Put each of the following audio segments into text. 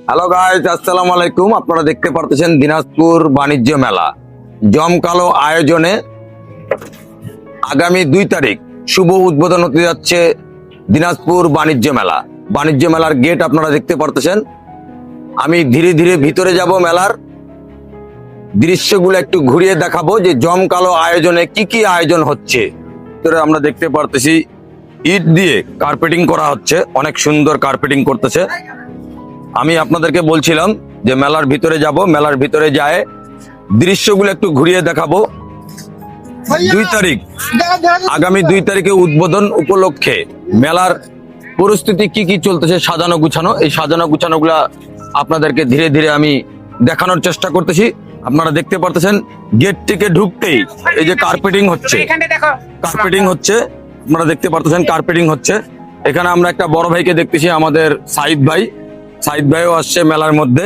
Hello guys, আসসালামু আলাইকুম। আপনারা দেখতে পারতেছেন দিনাজপুর বাণিজ্য মেলা জমকালো আয়োজনে আগামী 2 তারিখ শুভ উদ্বোধন হতে যাচ্ছে দিনাজপুর বাণিজ্য মেলা। বাণিজ্য মেলার গেট আপনারা দেখতে পারতেছেন। আমি ধীরে ধীরে ভিতরে যাব, মেলার দৃশ্যগুলো একটু ঘুরিয়ে দেখাবো যে জমকালো আয়োজনে কি কি আয়োজন হচ্ছে। ভিতরে আমরা দেখতে পারতেছি ইট দিয়ে কার্পেটিং করা হচ্ছে, অনেক সুন্দর কার্পেটিং করতেছে। আমি আপনাদেরকে বলছিলাম যে মেলার ভিতরে যাব, মেলার ভিতরে যায় দৃশ্যগুলো একটু ঘুরিয়ে দেখাবো। 2 তারিখ আগামী 2 তারিখে উদ্বোধন উপলক্ষে মেলার পরিস্থিতি কি কি চলতেছে, সাজানো গুছানো, এই সাজানো গুছানো গুলা আপনাদেরকে ধীরে ধীরে আমি দেখানোর চেষ্টা করতেছি। আপনারা দেখতে পারতেছেন গেট থেকে ঢুকতেই এই যে কার্পেটিং হচ্ছে, কার্পেটিং হচ্ছে, আপনারা দেখতে পারতেছেন কার্পেটিং হচ্ছে। এখানে আমরা একটা বড় ভাইকে দেখতেছি, আমাদের সাইদ ভাই। সাইদ ভাইও আসছে মেলার মধ্যে,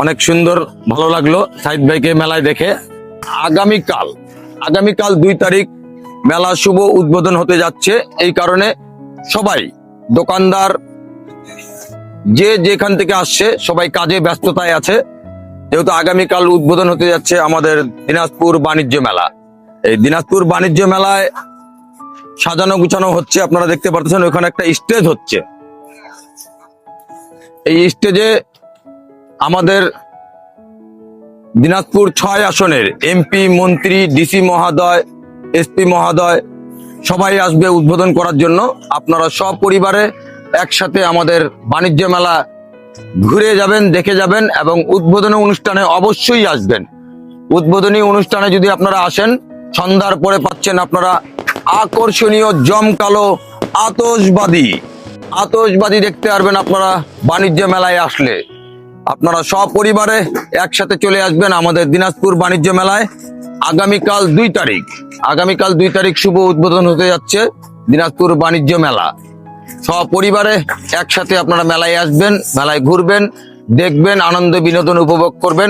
অনেক সুন্দর, ভালো লাগলো সাইদ ভাইকে মেলায় দেখে। আগামীকাল 2 তারিখ মেলা শুভ উদ্বোধন হতে যাচ্ছে। এই কারণে সবাই দোকানদার যে যেখান থেকে আসছে সবাই কাজে ব্যস্ততায় আছে, যেহেতু আগামীকাল উদ্বোধন হতে যাচ্ছে আমাদের দিনাজপুর বাণিজ্য মেলা। এই দিনাজপুর বাণিজ্য মেলায় সাজানো গুছানো হচ্ছে, আপনারা দেখতে পাচ্ছেন। ওখানে একটা স্টেজ হচ্ছে, এই স্টেজে আমাদের দিনাজপুর 6 আসনের এমপি, মন্ত্রী, ডিসি মহোদয়, এসপি মহোদয় সবাই আসবে উদ্বোধন করার জন্য। আপনারা সপরিবারে একসাথে আমাদের বাণিজ্য মেলা ঘুরে যাবেন, দেখে যাবেন এবং উদ্বোধনী অনুষ্ঠানে অবশ্যই আসবেন। উদ্বোধনী অনুষ্ঠানে যদি আপনারা আসেন, সন্ধ্যার পরে পাচ্ছেন আপনারা আকর্ষণীয় জমকালো আতশবাজি দেখতে পারবেন আপনারা বাণিজ্য মেলায় আসলে। আপনারা সপরিবারে একসাথে চলে আসবেন আমাদের দিনাজপুর বাণিজ্য মেলায় আগামীকাল 2 তারিখ শুভ উদ্বোধন হতে যাচ্ছে দিনাজপুর বাণিজ্য মেলা। সপরিবারে একসাথে আপনারা মেলায় আসবেন, মেলায় ঘুরবেন, দেখবেন, আনন্দ বিনোদন উপভোগ করবেন।